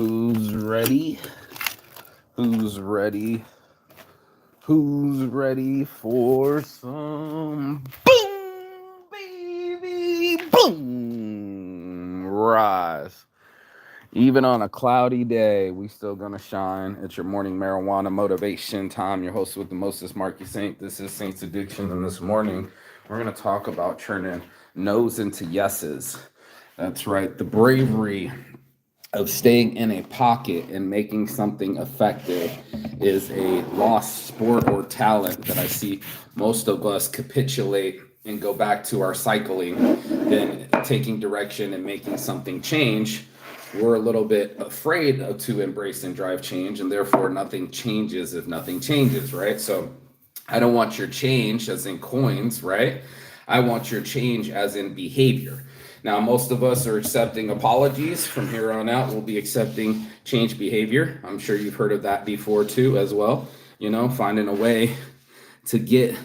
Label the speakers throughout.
Speaker 1: Who's ready? Who's ready? Who's ready for some boom, baby, boom, rise? Even on a cloudy day, we still gonna shine. It's your morning marijuana motivation time. Your host with the mostest, Marky Saint. This is Saint's Addiction, and this morning we're gonna talk about turning no's into yeses. That's right, the bravery of staying in a pocket and making something effective is a lost sport or talent that I see most of us capitulate and go back to our cycling, then taking direction and making something change. We're a little bit afraid to embrace and drive change, and therefore nothing changes if nothing changes, right? So I don't want your change as in coins, right? I want your change as in behavior. Now, most of us are accepting apologies. From here on out, we'll be accepting change behavior. I'm sure you've heard of that before too, as well. You know, finding a way to get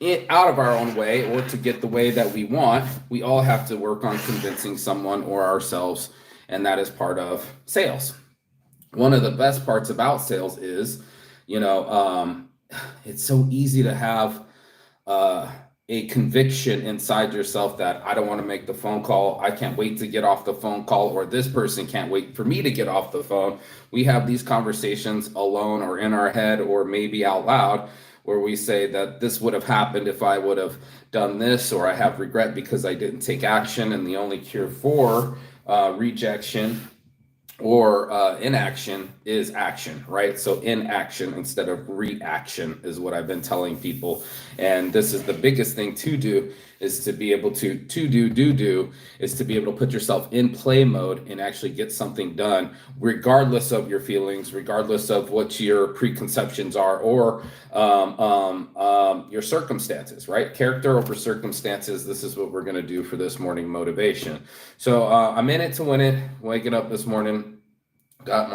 Speaker 1: it out of our own way or to get the way that we want. We all have to work on convincing someone or ourselves, and that is part of sales. One of the best parts about sales is, you know, it's so easy to have a conviction inside yourself that I don't want to make the phone call. I can't wait to get off the phone call, or this person can't wait for me to get off the phone. We have these conversations alone or in our head or maybe out loud where we say that this would have happened if I would have done this, or I have regret because I didn't take action. And the only cure for rejection or inaction is action, right? So inaction instead of reaction is what I've been telling people. And this is the biggest thing to do, is to be able to do is to be able to put yourself in play mode and actually get something done, regardless of your feelings, regardless of what your preconceptions are, or your circumstances, right? Character over circumstances. This is what we're going to do for this morning motivation. So I'm in it to win it. Waking up this morning, got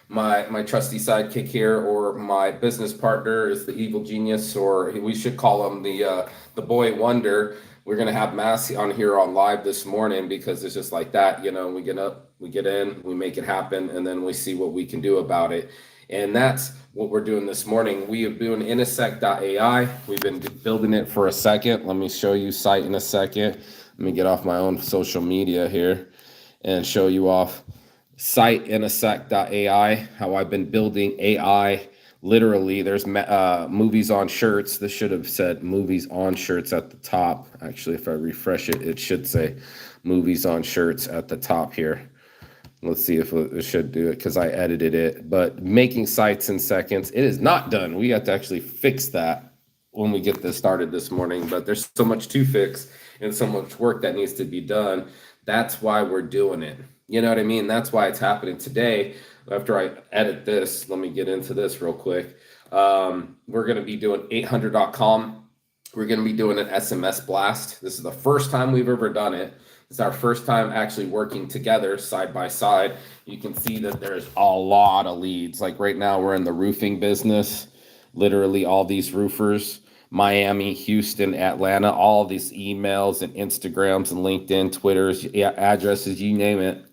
Speaker 1: my trusty sidekick here, or my business partner is the evil genius, or we should call him the boy wonder. We're gonna have Massey on here on live this morning because it's just like that, you know. We get up, we get in, we make it happen, and then we see what we can do about it. And that's what we're doing this morning. We have been Intersect.ai. We've been building it for a second. Let me show you site in a second. Let me get off my own social media here and show you off site Intersect.ai, how I've been building AI. Literally, there's movies on shirts. This should have said movies on shirts at the top. Actually, if I refresh it, it should say movies on shirts at the top here. Let's see if it should do it, because I edited it. But making sites in seconds, it is not done. We have to actually fix that when we get this started this morning. But there's so much to fix and so much work that needs to be done. That's why we're doing it. You know what I mean? That's why it's happening today. After I edit this, let me get into this real quick. We're going to be doing 800.com. We're going to be doing an SMS blast. This is the first time we've ever done it. It's our first time actually working together side by side. You can see that there's a lot of leads. Like right now, we're in the roofing business. Literally all these roofers, Miami, Houston, Atlanta, all these emails and Instagrams and LinkedIn, Twitters, addresses, you name it.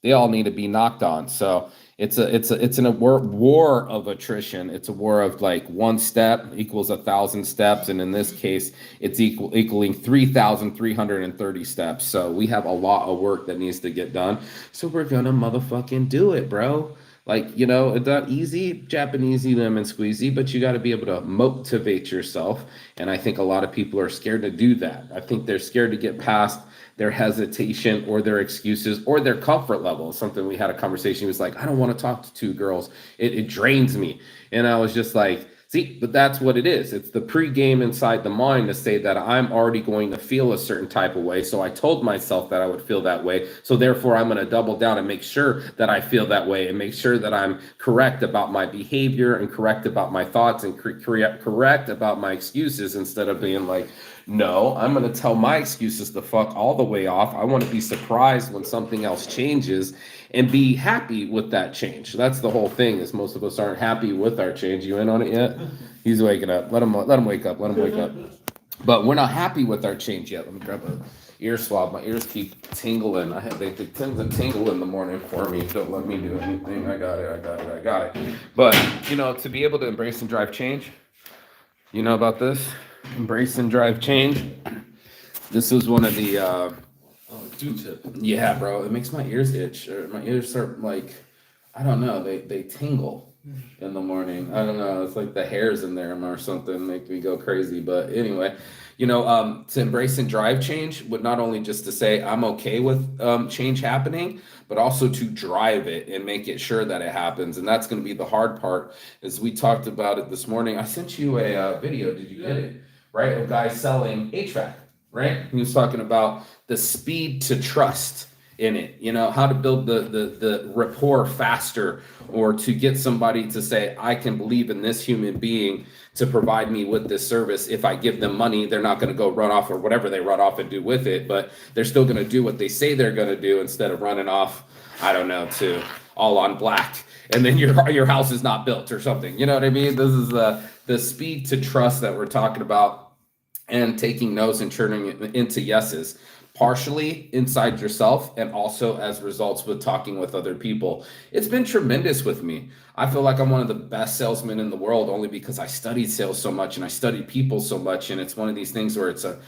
Speaker 1: They all need to be knocked on. So it's a war of attrition. It's a war of like one step equals 1,000 steps, and in this case, it's equaling 3,330 steps. So we have a lot of work that needs to get done. So we're gonna motherfucking do it, bro. Like, you know, it's not easy, Japanesey lemon squeezy, but you got to be able to motivate yourself. And I think a lot of people are scared to do that. I think they're scared to get past their hesitation or their excuses or their comfort level. Something we had a conversation, he was like, I don't want to talk to two girls. It drains me. And I was just like, see, but that's what it is. It's the pregame inside the mind to say that I'm already going to feel a certain type of way. So I told myself that I would feel that way. So therefore, I'm going to double down and make sure that I feel that way and make sure that I'm correct about my behavior and correct about my thoughts and correct about my excuses, instead of being like, no, I'm going to tell my excuses the fuck all the way off. I want to be surprised when something else changes and be happy with that change. That's the whole thing, is most of us aren't happy with our change. You in on it yet? He's waking up. Let him wake up. Let him wake up. But we're not happy with our change yet. Let me grab a ear swab. My ears keep tingling. They tend to tingle in the morning for me. Don't let me do anything. I got it. But to be able to embrace and drive change, you know about this? Embrace and drive change. This is one of the
Speaker 2: Q-tip.
Speaker 1: yeah, bro. It makes my ears itch, or my ears start like, I don't know. They tingle in the morning. I don't know. It's like the hairs in there or something make me go crazy. But anyway, to embrace and drive change would not only just to say I'm okay with change happening, but also to drive it and make it sure that it happens. And that's going to be the hard part. As we talked about it this morning, I sent you a video. Did you get it? Right, of guys selling HVAC. Right, he was talking about the speed to trust in it, how to build the rapport faster, or to get somebody to say, I can believe in this human being to provide me with this service. If I give them money, they're not going to go run off or whatever they run off and do with it, but they're still going to do what they say they're going to do instead of running off, I don't know, to all on black. And then your house is not built or something. You know what I mean? This is the speed to trust that we're talking about, and taking no's and turning it into yeses, partially inside yourself and also as results with talking with other people. It's been tremendous with me. I feel like I'm one of the best salesmen in the world, only because I studied sales so much and I studied people so much. And it's one of these things where it's a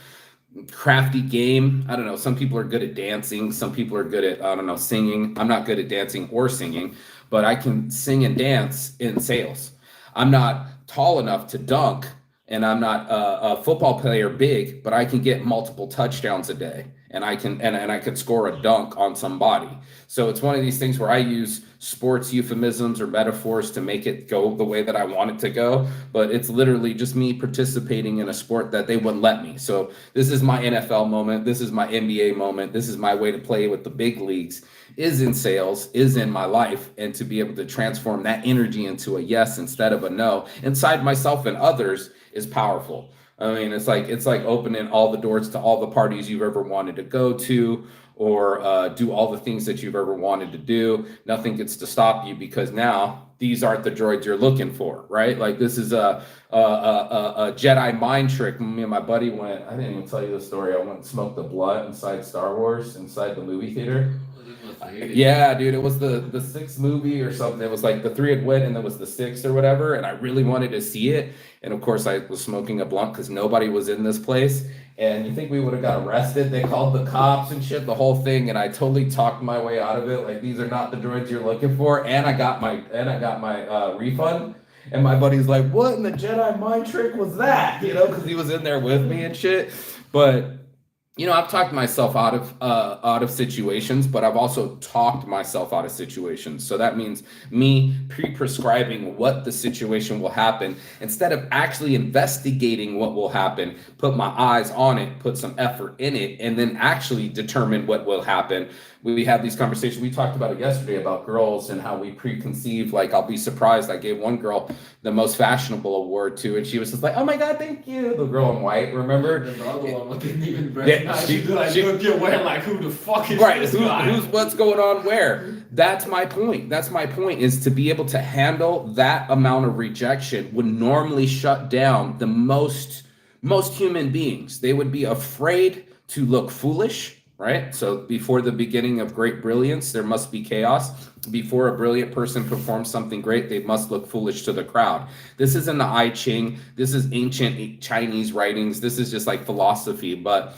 Speaker 1: crafty game. I don't know. Some people are good at dancing. Some people are good at, I don't know, singing. I'm not good at dancing or singing, but I can sing and dance in sales. I'm not tall enough to dunk, and I'm not a football player big, but I can get multiple touchdowns a day, and I can score a dunk on somebody. So it's one of these things where I use sports euphemisms or metaphors to make it go the way that I want it to go, but it's literally just me participating in a sport that they wouldn't let me. So this is my NFL moment. This is my NBA moment. This is my way to play with the big leagues, is in sales, is in my life, and to be able to transform that energy into a yes instead of a no inside myself and others is powerful. I mean, it's like opening all the doors to all the parties you've ever wanted to go to, or do all the things that you've ever wanted to do. Nothing gets to stop you, because now these aren't the droids you're looking for, right? Like, this is a Jedi mind trick. Me and my buddy went, I didn't even tell you the story. I went and smoked the blunt inside Star Wars, inside the movie theater. Yeah, dude, it was the sixth movie or something. It was like the three had went and there was the sixth or whatever, and I really wanted to see it. And of course, I was smoking a blunt because nobody was in this place. And you think we would have got arrested? They called the cops and shit, the whole thing, and I totally talked my way out of it. Like, these are not the droids you're looking for, and I got my refund. And my buddy's like, "What in the Jedi mind trick was that?" Because he was in there with me and shit. But I've talked myself out of situations, but I've also talked myself out of situations. So that means me pre-prescribing what the situation will happen instead of actually investigating what will happen, put my eyes on it, put some effort in it, and then actually determine what will happen. We have these conversations. We talked about it yesterday about girls and how we preconceive. Like, I'll be surprised. I gave one girl the most fashionable award too, and she was just like, "Oh my God, thank you." The girl in white, remember?
Speaker 2: The other one didn't even recognize you. Like, you're wearing like, who the fuck is
Speaker 1: right?
Speaker 2: This guy?
Speaker 1: Who's what's going on where? That's my point. That's my point, is to be able to handle that amount of rejection would normally shut down the most human beings. They would be afraid to look foolish. Right? So before the beginning of great brilliance, there must be chaos. Before a brilliant person performs something great, they must look foolish to the crowd. This isn't the I Ching. This is ancient Chinese writings. This is just like philosophy. But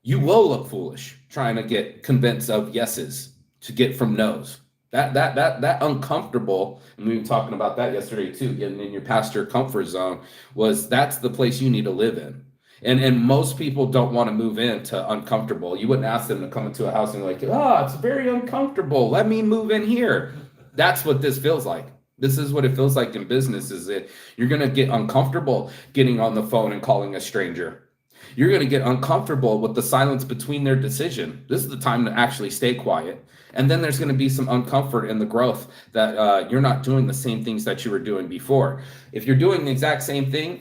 Speaker 1: you will look foolish trying to get convinced of yeses to get from no's. That uncomfortable, and we were talking about that yesterday too, getting in your past your comfort zone, that's the place you need to live in. And most people don't want to move into uncomfortable. You wouldn't ask them to come into a house and be like, it's very uncomfortable, let me move in here. That's what this feels like. This is what it feels like in business, is that you're going to get uncomfortable getting on the phone and calling a stranger. You're going to get uncomfortable with the silence between their decision. This is the time to actually stay quiet. And then there's going to be some uncomfort in the growth that you're not doing the same things that you were doing before. If you're doing the exact same thing,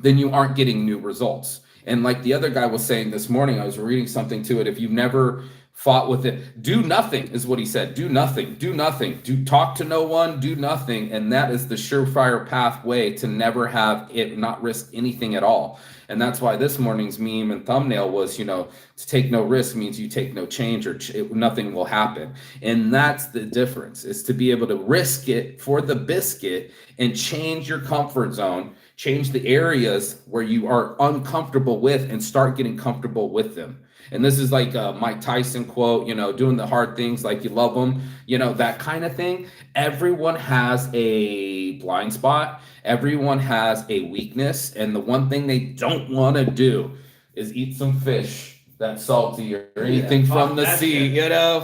Speaker 1: then you aren't getting new results. And like the other guy was saying this morning, I was reading something to it. If you've never fought with it. Do nothing is what he said. Do nothing. Do nothing. Do talk to no one. Do nothing. And that is the surefire pathway to never have it, not risk anything at all. And that's why this morning's meme and thumbnail was, to take no risk means you take no change or nothing will happen. And that's the difference, is to be able to risk it for the biscuit and change your comfort zone, change the areas where you are uncomfortable with and start getting comfortable with them. And this is like a Mike Tyson quote, doing the hard things like you love them, that kind of thing. Everyone has a blind spot. Everyone has a weakness. And the one thing they don't want to do is eat some fish that's salty or anything from the sea,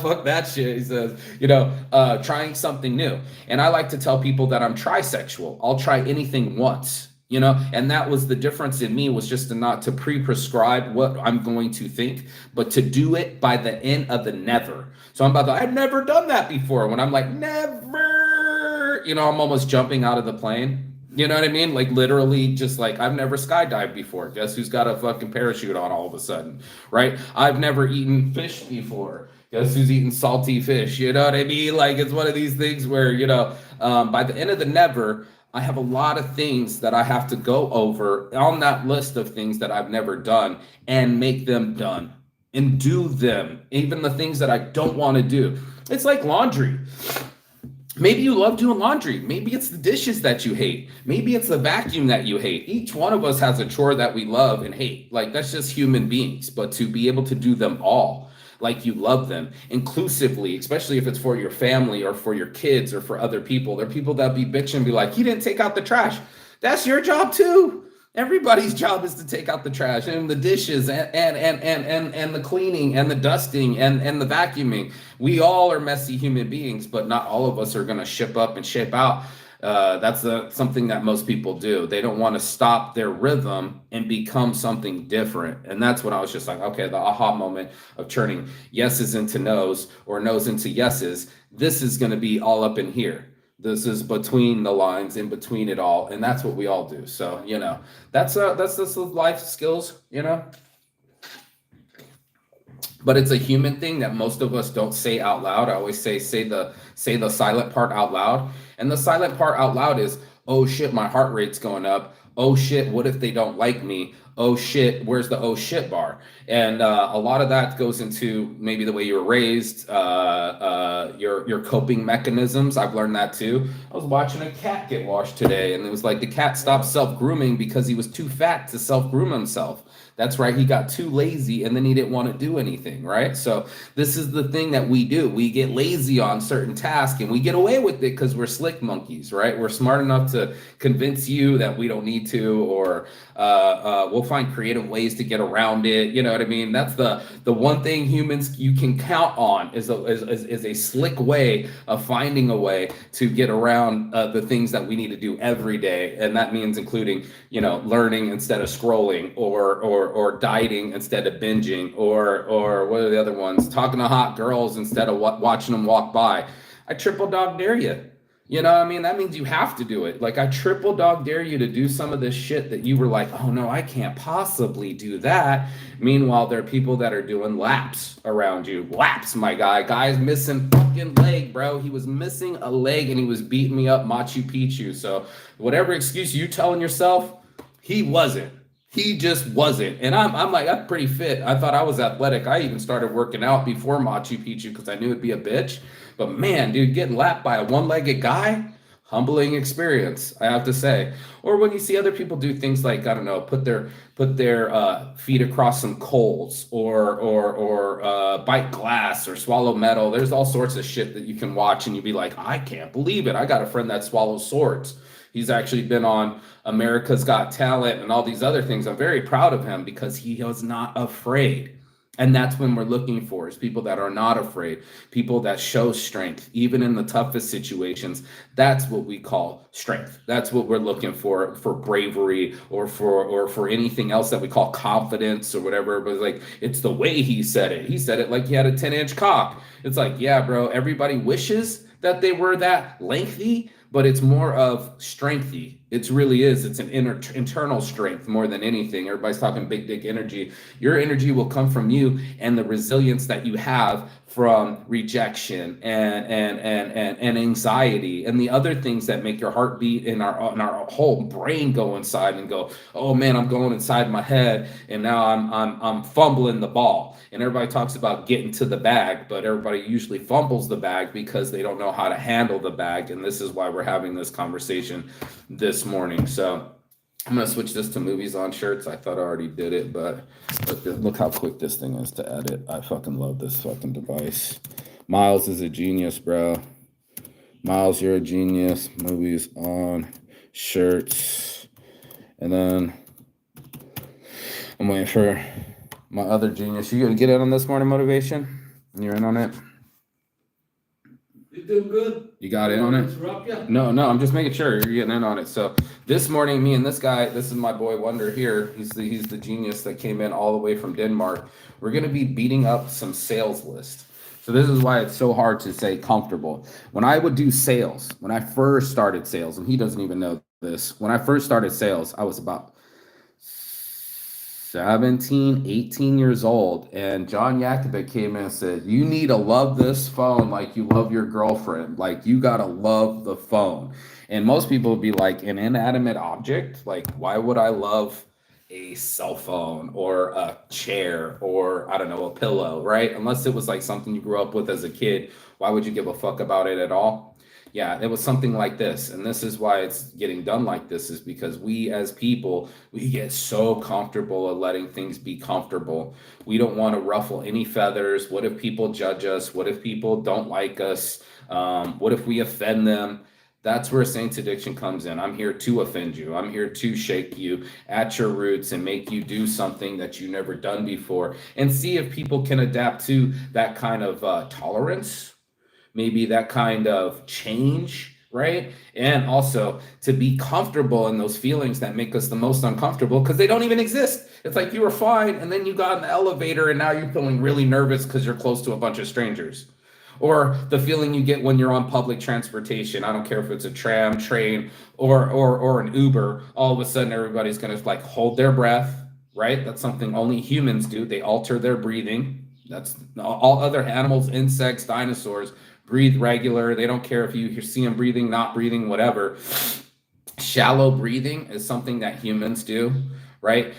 Speaker 1: fuck that shit. He says, trying something new. And I like to tell people that I'm trisexual. I'll try anything once. And that was the difference in me, was just not to pre-prescribe what I'm going to think, but to do it by the end of the never. So I've never done that before. When I'm like, never, I'm almost jumping out of the plane. You know what I mean? Like literally just like, I've never skydived before. Guess who's got a fucking parachute on all of a sudden, right? I've never eaten fish before. Guess who's eating salty fish? You know what I mean? Like it's one of these things where, by the end of the never, I have a lot of things that I have to go over on that list of things that I've never done and make them done and do them. Even the things that I don't want to do. It's like laundry. Maybe you love doing laundry. Maybe it's the dishes that you hate. Maybe it's the vacuum that you hate. Each one of us has a chore that we love and hate. Like that's just human beings. But to be able to do them all like you love them inclusively, especially if it's for your family or for your kids or for other people. There are people that be bitching and be like, you didn't take out the trash. That's your job too. Everybody's job is to take out the trash and the dishes and the cleaning and the dusting and the vacuuming. We all are messy human beings, but not all of us are going to ship up and ship out. That's something that most people do. They don't want to stop their rhythm and become something different. And that's when I was just like, okay, the aha moment of turning yeses into nos or nos into yeses. This is going to be all up in here. This is between the lines, in between it all. And that's what we all do. So, that's the life skills, But it's a human thing that most of us don't say out loud. I always say the silent part out loud. And the silent part out loud is, oh shit, my heart rate's going up. Oh shit, what if they don't like me? Oh shit, where's the oh shit bar? And a lot of that goes into maybe the way you were raised, your coping mechanisms. I've learned that too. I was watching a cat get washed today, and it was like the cat stopped self-grooming because he was too fat to self-groom himself. That's right. He got too lazy and then he didn't want to do anything, right? So this is the thing that we do. We get lazy on certain tasks and we get away with it because we're slick monkeys, right? We're smart enough to convince you that we don't need to, or we'll find creative ways to get around it. You know what I mean? That's the one thing humans you can count on is a slick way of finding a way to get around the things that we need to do every day. And that means including, learning instead of scrolling, or dieting instead of binging, or what are the other ones? Talking to hot girls instead of watching them walk by. I triple dog dare you. You know what I mean? That means you have to do it. Like I triple dog dare you to do some of this shit that you were like, oh no, I can't possibly do that. Meanwhile, there are people that are doing laps around you. Laps, my guy. Guy's missing fucking leg, bro. He was missing a leg and he was beating me up Machu Picchu. So whatever excuse you telling yourself, he wasn't. He just wasn't. And I'm like, I'm pretty fit. I thought I was athletic. I even started working out before Machu Picchu because I knew it'd be a bitch. But man, dude, getting lapped by a one-legged guy, humbling experience, I have to say. Or when you see other people do things like, I don't know, put their feet across some coals, or bite glass, or swallow metal. There's all sorts of shit that you can watch and you'd be like, I can't believe it. I got a friend that swallows swords. He's actually been on America's Got Talent and all these other things. I'm very proud of him because he was not afraid. And that's when we're looking for, is people that are not afraid, people that show strength, even in the toughest situations. That's what we call strength. That's what we're looking for bravery, or for anything else that we call confidence or whatever. But like, it's the way he said it. He said it like he had a 10-inch cock. It's like, yeah, bro, everybody wishes that they were that lengthy, but it's more of strengthy It really is. It's an internal strength more than anything. Everybody's talking big dick energy. Your energy will come from you and the resilience that you have from rejection and anxiety and the other things that make your heartbeat and our whole brain go inside and go, oh man, I'm going inside my head and now I'm fumbling the ball. And everybody talks about getting to the bag, but everybody usually fumbles the bag because they don't know how to handle the bag. And this is why we're having this conversation this morning. So I'm going to switch this to movies on shirts. I thought I already did it, but look how quick this thing is to edit. I fucking love this fucking device. Miles is a genius, bro. Miles, you're a genius. Movies on shirts. And then I'm waiting for my other genius. You gonna get in on this morning motivation? You're in on it?
Speaker 2: You doing good?
Speaker 1: You got in on it? No, I'm just making sure you're getting in on it. So this morning, me and this guy, this is my boy Wonder here. He's the genius that came in all the way from Denmark. We're gonna be beating up some sales lists. So this is why it's so hard to say comfortable. When I would do sales, when I first started sales, and he doesn't even know this, when I first started sales, I was about 17, 18 years old, and John Yakovic came in and said, you need to love this phone like you love your girlfriend. Like, you got to love the phone. And most people would be like, an inanimate object? Like, why would I love a cell phone or a chair or, I don't know, a pillow, right? Unless it was like something you grew up with as a kid. Why would you give a fuck about it at all? Yeah, it was something like this. And this is why it's getting done like this, is because we as people, we get so comfortable at letting things be comfortable. We don't want to ruffle any feathers. What if people judge us? What if people don't like us? What if we offend them? That's where Saints Addiction comes in. I'm here to offend you. I'm here to shake you at your roots and make you do something that you've never done before, and see if people can adapt to that kind of tolerance. Maybe that kind of change, right? And also to be comfortable in those feelings that make us the most uncomfortable because they don't even exist. It's like you were fine and then you got in the elevator and now you're feeling really nervous because you're close to a bunch of strangers. Or the feeling you get when you're on public transportation. I don't care if it's a tram, train, or an Uber. All of a sudden everybody's gonna like hold their breath, right? That's something only humans do. They alter their breathing. That's all other animals, insects, dinosaurs breathe regular. They don't care if you see them breathing, not breathing, whatever. Shallow breathing is something that humans do, right?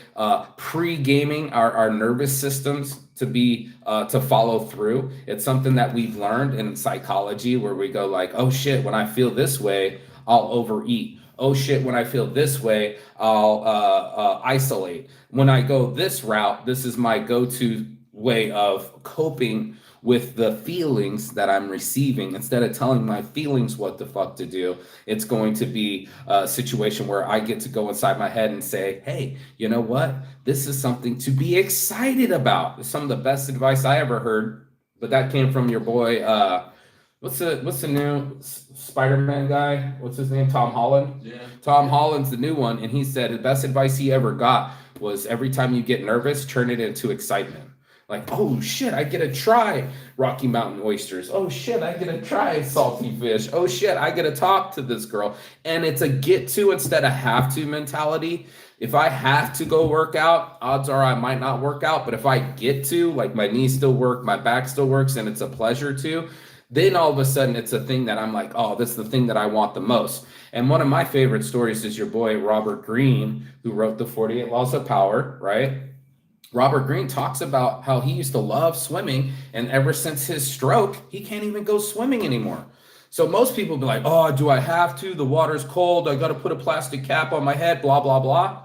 Speaker 1: Pre-gaming our nervous systems to follow through. It's something that we've learned in psychology where we go like, oh shit, when I feel this way, I'll overeat. Oh shit, when I feel this way, I'll isolate. When I go this route, this is my go-to way of coping with the feelings that I'm receiving. Instead of telling my feelings what the fuck to do, it's going to be a situation where I get to go inside my head and say, hey, you know what? This is something to be excited about. It's some of the best advice I ever heard, but that came from your boy, what's the new Spider-Man guy? What's his name? Tom Holland?
Speaker 2: Yeah.
Speaker 1: Tom Holland's the new one, and he said the best advice he ever got was every time you get nervous, turn it into excitement. Like, oh shit, I get to try Rocky Mountain oysters. Oh shit, I get to try salty fish. Oh shit, I get to talk to this girl. And it's a get to instead of have to mentality. If I have to go work out, odds are I might not work out. But if I get to, like my knees still work, my back still works, and it's a pleasure to, then all of a sudden it's a thing that I'm like, oh, this is the thing that I want the most. And one of my favorite stories is your boy, Robert Greene, who wrote the 48 Laws of Power, right? Robert Greene talks about how he used to love swimming, and ever since his stroke, he can't even go swimming anymore. So most people be like, oh, do I have to? The water's cold. I got to put a plastic cap on my head, blah, blah, blah.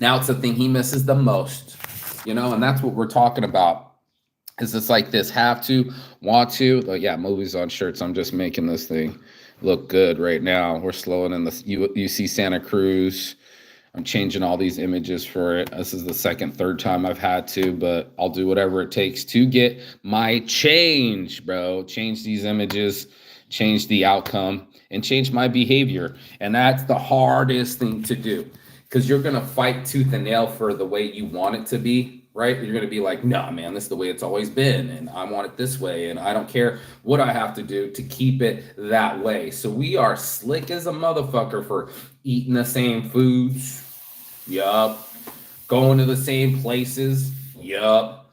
Speaker 1: Now it's the thing he misses the most, and that's what we're talking about. Is it's like this have to, want to. Like, yeah, movies on shirts. I'm just making this thing look good right now. We're slowing in the, you see Santa Cruz. I'm changing all these images for it. This is the third time I've had to, but I'll do whatever it takes to get my change, bro. Change these images, change the outcome, and change my behavior. And that's the hardest thing to do because you're going to fight tooth and nail for the way you want it to be. right? You're going to be like, nah, man, this is the way it's always been. And I want it this way. And I don't care what I have to do to keep it that way. So we are slick as a motherfucker for eating the same foods. Yup. Going to the same places. Yup.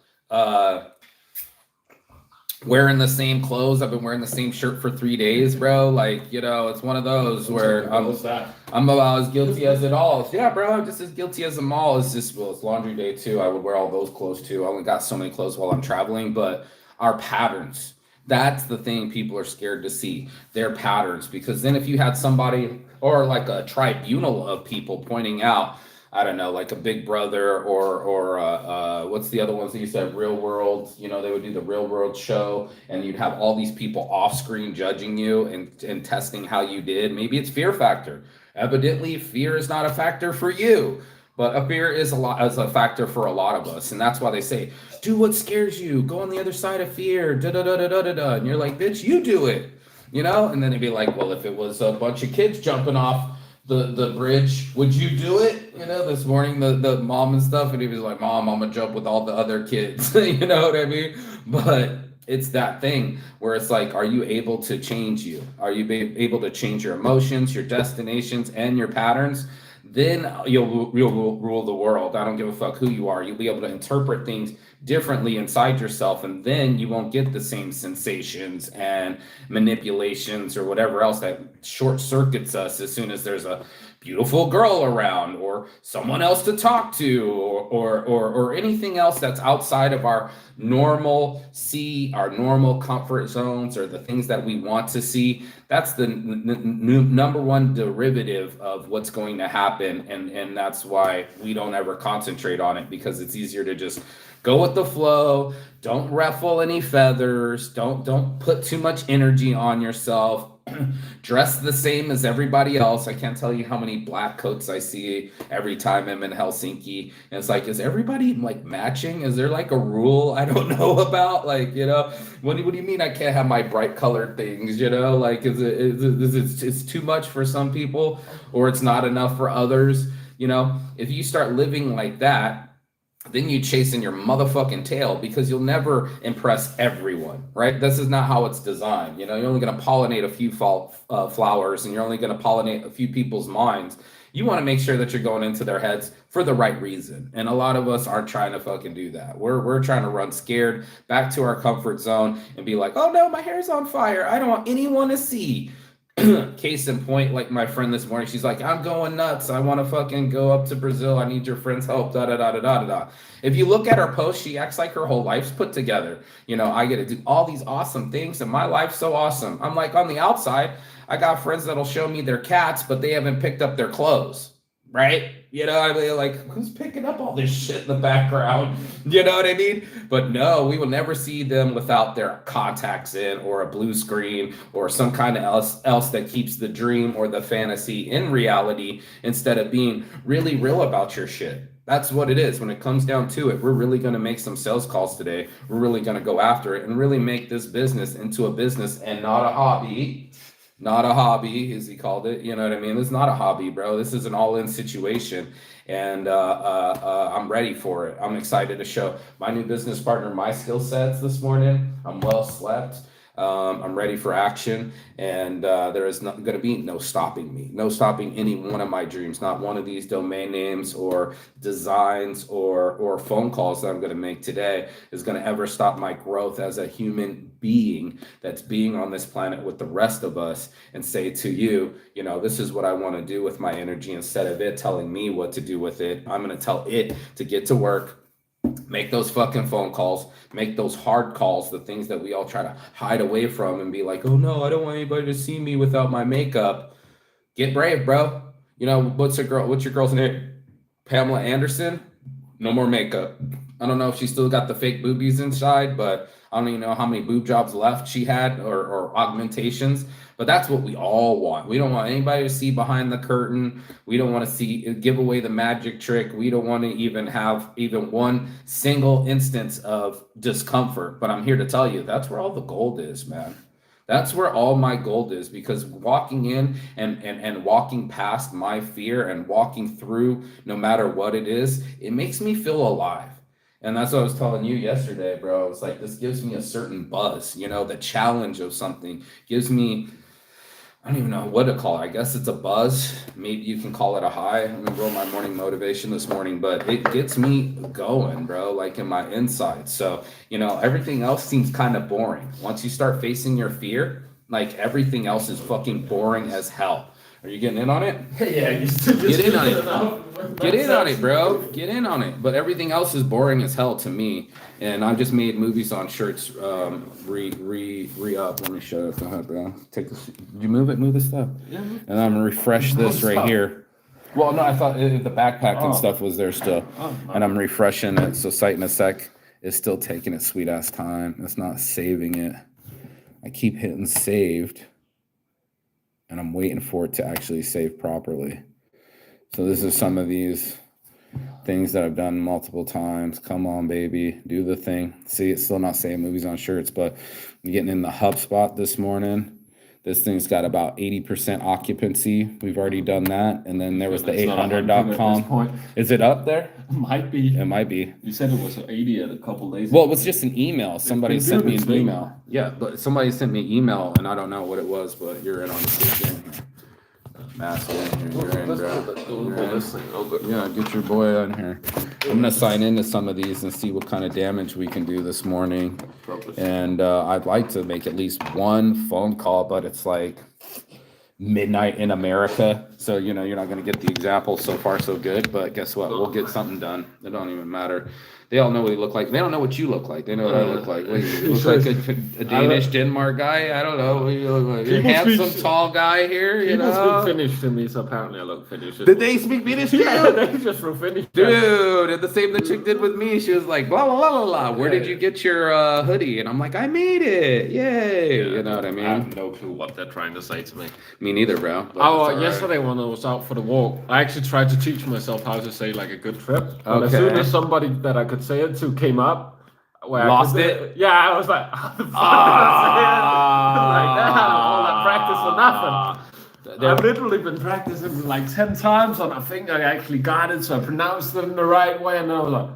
Speaker 1: Wearing the same clothes. I've been wearing the same shirt for 3 days, bro. Like, it's one of those where I'm about as guilty as it all. Yeah, bro, I'm just as guilty as them all. It's just, it's laundry day too. I would wear all those clothes too. I only got so many clothes while I'm traveling, but our patterns, that's the thing people are scared to see, their patterns. Because then if you had somebody or like a tribunal of people pointing out, I don't know, like a Big Brother or what's the other ones that you said, Real World, they would do the Real World show and you'd have all these people off screen judging you and testing how you did. Maybe it's fear factor. Evidently, fear is not a factor for you, but a fear is a factor for a lot of us. And that's why they say, do what scares you, go on the other side of fear, da-da-da-da-da-da. And you're like, bitch, you do it, And then they'd be like, well, if it was a bunch of kids jumping off the bridge, would you do it? This morning the mom and stuff, and he was like, Mom, I'm gonna jump with all the other kids. You know what I mean? But it's that thing where it's like, are you able to change you? Are you able to change your emotions, your destinations, and your patterns? Then you'll rule the world. I don't give a fuck who you are. You'll be able to interpret things differently inside yourself, and then you won't get the same sensations and manipulations or whatever else that short circuits us as soon as there's a beautiful girl around or someone else to talk to or anything else that's outside of our normal comfort zones or the things that we want to see. That's the number one derivative of what's going to happen. And that's why we don't ever concentrate on it, because it's easier to just go with the flow. Don't ruffle any feathers. Don't put too much energy on yourself. Dress the same as everybody else. I can't tell you how many black coats I see every time I'm in Helsinki. And it's like, is everybody like matching? Is there like a rule I don't know about? Like, what do you mean I can't have my bright colored things? Like, is it's too much for some people or it's not enough for others? If you start living like that, then you chasing your motherfucking tail, because you'll never impress everyone, right? This is not how it's designed. You're only going to pollinate a few flowers, and you're only going to pollinate a few people's minds. You want to make sure that you're going into their heads for the right reason. And a lot of us aren't trying to fucking do that. We're trying to run scared back to our comfort zone and be like, oh no, my hair's on fire. I don't want anyone to see. Case in point, like my friend this morning, she's like, I'm going nuts. I want to fucking go up to Brazil. I need your friend's help. Da da da da da da. If you look at her post, she acts like her whole life's put together. I get to do all these awesome things, and my life's so awesome. I'm like, on the outside, I got friends that'll show me their cats, but they haven't picked up their clothes, right? I mean, like, who's picking up all this shit in the background? You know what I mean? But no, we will never see them without their contacts in, or a blue screen, or some kind of else that keeps the dream or the fantasy in reality, instead of being really real about your shit. That's what it is. When it comes down to it, we're really going to make some sales calls today. We're really going to go after it and really make this business into a business and not a hobby. Not a hobby, as he called it. You know what I mean? It's not a hobby, bro. This is an all-in situation, and I'm ready for it. I'm excited to show my new business partner my skill sets this morning. I'm well slept. I'm ready for action, and there is going to be no stopping me, no stopping any one of my dreams. Not one of these domain names or designs or phone calls that I'm going to make today is going to ever stop my growth as a human being that's being on this planet with the rest of us, and say to you, this is what I want to do with my energy. Instead of it telling me what to do with it, I'm going to tell it to get to work. Make those fucking phone calls, make those hard calls, the things that we all try to hide away from and be like, oh no, I don't want anybody to see me without my makeup. Get brave, bro. What's your girl's name? Pamela Anderson? No more makeup. I don't know if she still got the fake boobies inside, but I don't even know how many boob jobs left she had or augmentations. But that's what we all want. We don't want anybody to see behind the curtain. We don't want to give away the magic trick. We don't want to even have even one single instance of discomfort. But I'm here to tell you, that's where all the gold is, man. That's where all my gold is, because walking in and walking past my fear and walking through, no matter what it is, it makes me feel alive. And that's what I was telling you yesterday, bro. It's like this gives me a certain buzz, the challenge of something gives me, I don't even know what to call it. I guess it's a buzz. Maybe you can call it a high. I'm gonna roll my morning motivation this morning, but it gets me going, bro, like in my insides. So, everything else seems kind of boring. Once you start facing your fear, like everything else is fucking boring as hell. Are you getting in on it?
Speaker 2: Yeah,
Speaker 1: Get in on it. Get in on it, bro. Get in on it. But everything else is boring as hell to me. And I've just made movies on shirts re-up. Let me show you. Go ahead, bro. Take this. Did you move it? Move this stuff.
Speaker 2: Yeah.
Speaker 1: And I'm gonna refresh this right here. Well, no, I thought the backpack and stuff was there still. And I'm refreshing it. So Sight in a Sec is still taking its sweet ass time. It's not saving it. I keep hitting saved. And I'm waiting for it to actually save properly. So this is some of these things that I've done multiple times. Come on, baby, do the thing. See, it's still not saying movies on shirts, but I'm getting in the HubSpot this morning. This thing's got about 80% occupancy. We've already done that. And then there was the 800.com. Is it up there?
Speaker 2: Might be.
Speaker 1: It might be.
Speaker 2: You said it was 80 a couple days
Speaker 1: ago. Well, it was just an email. Somebody sent me an email. Yeah, but somebody sent me an email, and I don't know what it was, but you're in on the mask in here. You're in, bro. Yeah, get your boy on here. I'm gonna sign into some of these and see what kind of damage we can do this morning. And I'd like to make at least one phone call, but it's like midnight in America, so you're not gonna get the example. So far so good, but guess what, we'll get something done. It don't even matter. They all know what he look like. They don't know what you look like. They know what I look like. What, you look like a Danish Denmark guy. I don't know what you look like. You're a handsome tall guy here.
Speaker 2: People speak Finnish to me, so apparently I look Finnish.
Speaker 1: Did they speak Finnish to you?
Speaker 2: Yeah, they just wrote Finnish.
Speaker 1: Dude, and the same the chick did with me. She was like, blah blah blah blah blah. Where did you get your hoodie? And I'm like, I made it. Yay! You know what I mean?
Speaker 2: I have no clue what they're trying to say to me.
Speaker 1: Me neither, bro.
Speaker 2: Yesterday when I was out for the walk, I actually tried to teach myself how to say like a good trip. But as soon as somebody that I could say it to came up,
Speaker 1: lost it.
Speaker 2: Yeah, I was like, how the fuck did I say it like that? All that practice for nothing. I've literally been practicing like 10 times, and I think I actually got it, so I pronounced it in the right way, and I was like,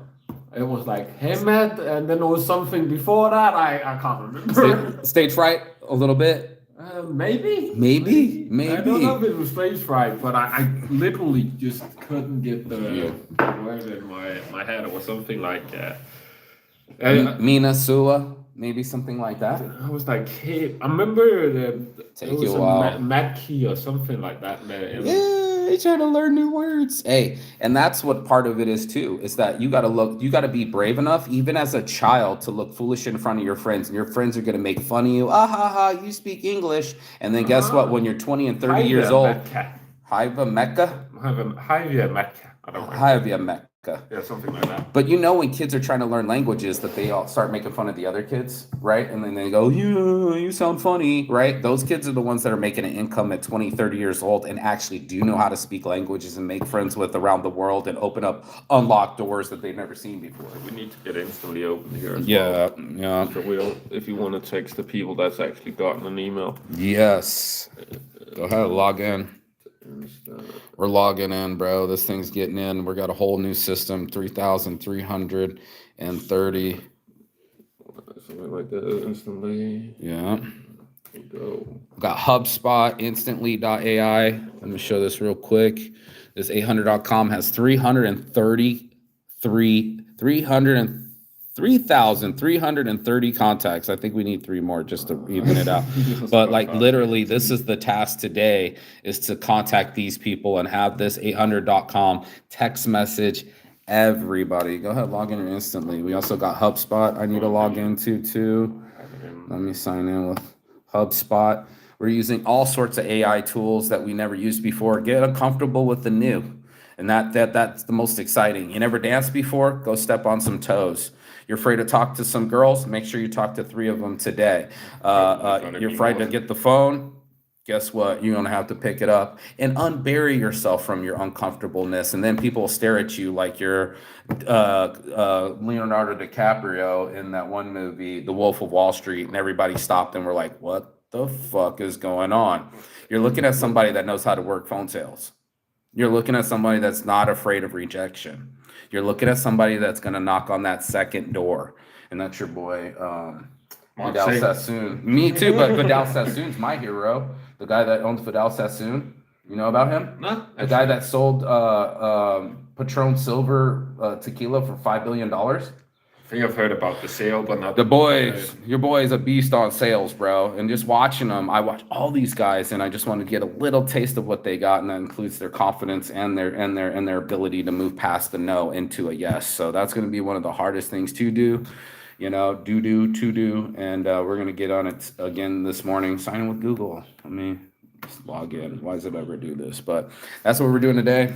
Speaker 2: it was like Hemet, and then there was something before that. I can't remember.
Speaker 1: Stage fright a little bit.
Speaker 2: Maybe.
Speaker 1: I
Speaker 2: don't know if it was stage fright, but I literally just couldn't get the word in my head. It was something like
Speaker 1: Mina Sua, maybe something like that.
Speaker 2: I was like, hey, I remember
Speaker 1: Take you a while.
Speaker 2: Mad Key or something like that.
Speaker 1: Yeah, trying to learn new words. Hey, and that's what part of it is too, is that you gotta be brave enough, even as a child, to look foolish in front of your friends, and your friends are gonna make fun of you. Ah ha ha, you speak English. And then guess what? When you're 20 and 30 years old, Haiva Mecca?
Speaker 2: Haiva Mecca. I don't know.
Speaker 1: Haiva Mecca.
Speaker 2: Yeah, something like that.
Speaker 1: But when kids are trying to learn languages, that they all start making fun of the other kids, right? And then they go, you sound funny, right? Those kids are the ones that are making an income at 20, 30 years old and actually do know how to speak languages and make friends with around the world and open up unlocked doors that they've never seen before.
Speaker 2: We need to get instantly open here as
Speaker 1: well.
Speaker 2: Yeah. So if you want to text the people that's actually gotten an email.
Speaker 1: Yes. Go ahead, log in. We're logging in, bro. This thing's getting in. We got a whole new system, 3,330.
Speaker 2: Something like that instantly.
Speaker 1: Yeah.
Speaker 2: Go.
Speaker 1: Got HubSpot, instantly.ai. Let me show this real quick. This 800.com has 3,330 contacts. I think we need 3 more just to even it out. But like literally, this is the task today, is to contact these people and have this 800.com text message everybody. Go ahead, log in instantly. We also got HubSpot I need to log into too. Let me sign in with HubSpot. We're using all sorts of AI tools that we never used before. Get uncomfortable with the new. And that's the most exciting. You never danced before? Go step on some toes. You're afraid to talk to some girls? Make sure you talk to 3 of them today. You're afraid to get the phone? Guess what? You're going to have to pick it up and unbury yourself from your uncomfortableness. And then people will stare at you like you're Leonardo DiCaprio in that one movie, The Wolf of Wall Street, and everybody stopped and were like, what the fuck is going on? You're looking at somebody that knows how to work phone sales. You're looking at somebody that's not afraid of rejection. You're looking at somebody that's going to knock on that second door, and that's your boy, Vidal Sassoon. Me too, but Vidal Sassoon's my hero. The guy that owns Vidal Sassoon. You know about him?
Speaker 2: No.
Speaker 1: The guy that sold Patron Silver tequila for $5 billion.
Speaker 2: I think I've heard about the sale, but not
Speaker 1: the boys. Your boy is a beast on sales, bro. And just watching them, I watch all these guys, and I just want to get a little taste of what they got, and that includes their confidence and their ability to move past the no into a yes. So that's going to be one of the hardest things to do. You know, to do, and we're gonna get on it again this morning. Sign in with Google. I mean, just log in. Why does it ever do this? But that's what we're doing today.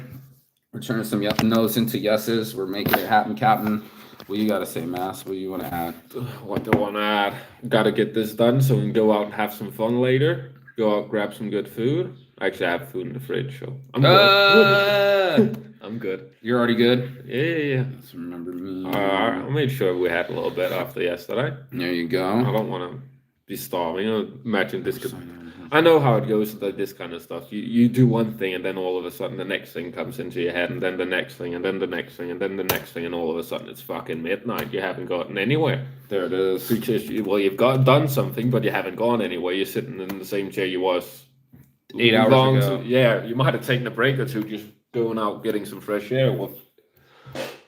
Speaker 1: We're turning some no's into yeses. We're making it happen, Captain. What you gotta say, Mass? What do you want to add?
Speaker 2: What do I want to add? Gotta get this done so we can go out and have some fun later. Go out, grab some good food. Actually, I have food in the fridge, so I'm good. I'm good.
Speaker 1: You're already good?
Speaker 2: Yeah.
Speaker 1: Let's remember me.
Speaker 2: I made sure we had a little bit after yesterday.
Speaker 1: There you go.
Speaker 2: I don't want to be starving. You know, imagine this could... I know how it goes with like this kind of stuff. You do one thing, and then all of a sudden the next thing comes into your head, and then the next thing, and then the next thing, and then the next thing, and all of a sudden it's fucking midnight. You haven't gotten anywhere.
Speaker 1: There it is.
Speaker 2: Because you've done something, but you haven't gone anywhere. You're sitting in the same chair you was
Speaker 1: 8 hours ago.
Speaker 2: Yeah, you might have taken a break or two, just going out getting some fresh air.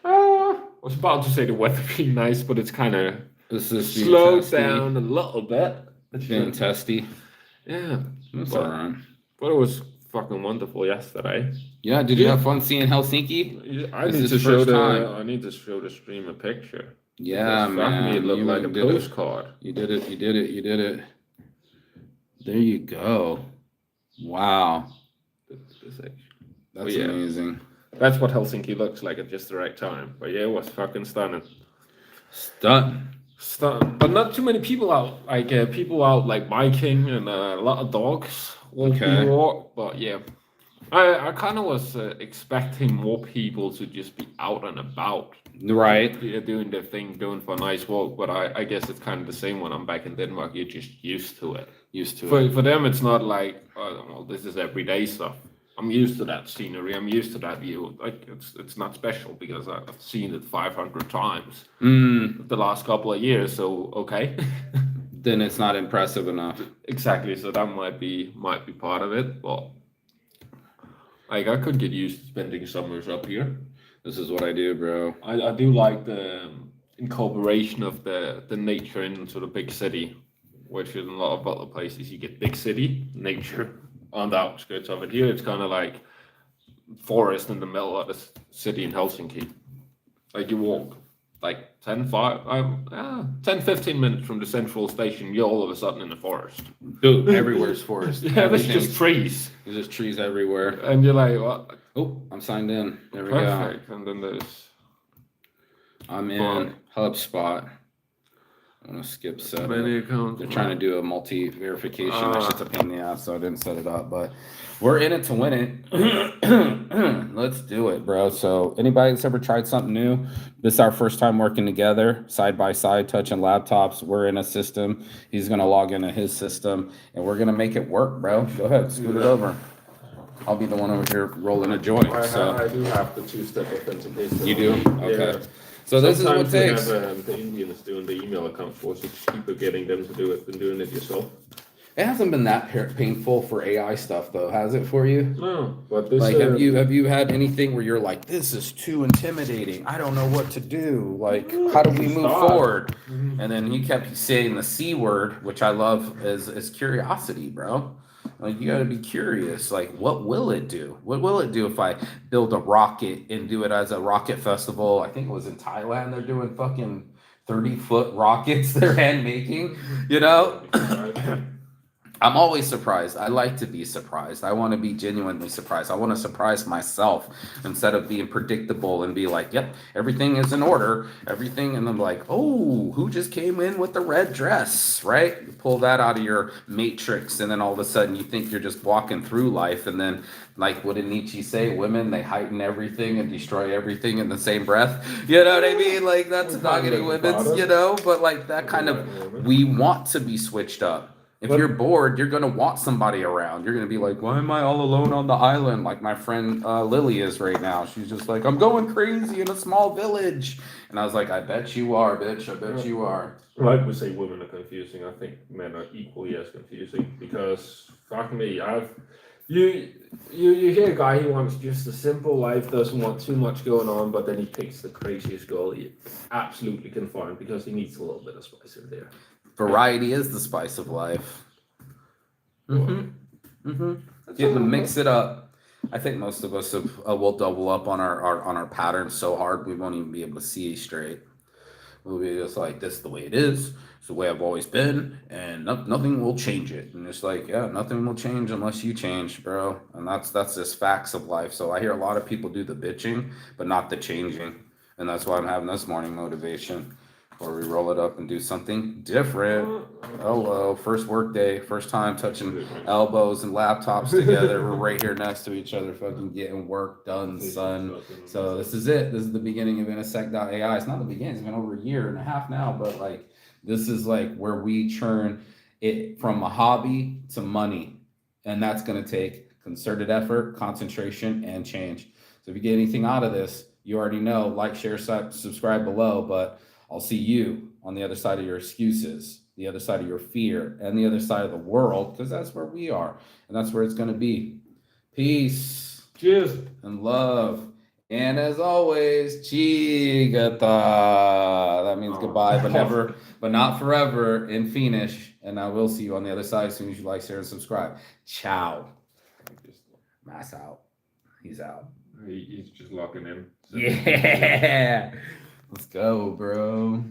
Speaker 2: I was about to say the weather being nice, but it's kind of slowed down a little bit.
Speaker 1: It's being testy.
Speaker 2: Yeah,
Speaker 1: that's all right.
Speaker 2: But it was fucking wonderful yesterday.
Speaker 1: Yeah, did you have fun seeing Helsinki?
Speaker 2: I need to show the stream a picture.
Speaker 1: Yeah, man.
Speaker 2: It looked like a postcard.
Speaker 1: You did it. There you go. Wow. That's amazing.
Speaker 2: That's what Helsinki looks like at just the right time. But yeah, it was fucking stunning.
Speaker 1: Stunning.
Speaker 2: But not too many people out. Like people out like biking and a lot of dogs. Walk. But yeah, I kind of was expecting more people to just be out and about.
Speaker 1: Right.
Speaker 2: Doing their thing, going for a nice walk. But I guess it's kind of the same when I'm back in Denmark. You're just used to it. For them, it's not like, oh, well, this is everyday stuff. I'm used to that scenery. I'm used to that view. Like it's not special because I've seen it 500 times the last couple of years. So okay,
Speaker 1: then it's not impressive enough.
Speaker 2: Exactly. So that might be part of it. But like I could get used to spending summers up here.
Speaker 1: This is what I do, bro.
Speaker 2: I do like the incorporation of the nature into the big city, which in a lot of other places you get big city nature on the outskirts of it. Here it's kind of like forest in the middle of the city in Helsinki. Like you walk like 10, 15 minutes from the central station, you're all of a sudden in the forest.
Speaker 1: Dude, everywhere's forest.
Speaker 2: Yeah, there's just trees.
Speaker 1: There's just trees everywhere.
Speaker 2: And you're like, what?
Speaker 1: Oh, I'm signed in. There we
Speaker 2: Perfect.
Speaker 1: go.
Speaker 2: And then
Speaker 1: I'm in HubSpot. I'm going to skip setup.
Speaker 2: Many accounts.
Speaker 1: They're trying to do a multi-verification. That shit's a pain in the ass, so I didn't set it up. But we're in it to win it. Let's do it, bro. So anybody that's ever tried something new, this is our first time working together, side by side, touching laptops. We're in a system. He's going to log into his system, and we're going to make it work, bro. Go ahead, scoot it over. I'll be the one over here rolling a joint.
Speaker 2: I do have the two-step authentication.
Speaker 1: You do? Okay.
Speaker 2: Yeah.
Speaker 1: So this is what it takes.
Speaker 2: The Indians doing the email account for us. It's cheaper getting them to do it than doing it yourself.
Speaker 1: It hasn't been that painful for AI stuff, though, has it for you?
Speaker 2: No, but this.
Speaker 1: Like, have you had anything where you're like, this is too intimidating. I don't know what to do. Like, how do we move forward? Mm-hmm. And then you kept saying the C word, which I love, is curiosity, bro. Like, you got to be curious. Like, what will it do? What will it do if I build a rocket and do it as a rocket festival? I think it was in Thailand. They're doing fucking 30-foot rockets they're hand making, you know? I'm always surprised. I like to be surprised. I want to be genuinely surprised. I want to surprise myself instead of being predictable and be like, yep, everything is in order, everything. And I'm like, oh, who just came in with the red dress, right? You pull that out of your matrix, and then all of a sudden you think you're just walking through life. And then, like, what did Nietzsche say? Women, they heighten everything and destroy everything in the same breath. You know what I mean? Like, that's not getting women's, you know? But, like, that kind of, we want to be switched up. If you're bored, you're gonna want somebody around. You're gonna be like, why am I all alone on the island? Like my friend Lily is right now. She's just like, I'm going crazy in a small village. And I was like, I bet you are, bitch. I bet you are.
Speaker 3: Like we say, women are confusing. I think men are equally as confusing because fuck me, you hear a guy who wants just a simple life, doesn't want too much going on, but then he picks the craziest girl he absolutely can find because he needs a little bit of spice in there.
Speaker 1: Variety is the spice of life. Getting to mix it up. I think most of us will double up on our patterns so hard we won't even be able to see straight. We'll be just like, this is the way it is. It's the way I've always been, and nothing will change it. And it's like, yeah, nothing will change unless you change, bro. And that's just facts of life. So I hear a lot of people do the bitching, but not the changing. And that's why I'm having this morning motivation, where we roll it up and do something different. Hello, first work day, first time touching elbows and laptops together. We're right here next to each other, fucking getting work done, son. So this is it. This is the beginning of Intersect.ai. It's not the beginning. It's been over a year and a half now, but like this is like where we churn it from a hobby to money, and that's going to take concerted effort, concentration, and change. So if you get anything out of this, you already know. Like, share, subscribe below. But I'll see you on the other side of your excuses, the other side of your fear, and the other side of the world, because that's where we are, and that's where it's going to be. Peace.
Speaker 3: Cheers.
Speaker 1: And love. And as always, chigata. That means goodbye, but not forever in Finnish. And I will see you on the other side as soon as you like, share, and subscribe. Ciao. Mass out. He's out.
Speaker 3: He's just locking in.
Speaker 1: Yeah. Let's go, bro.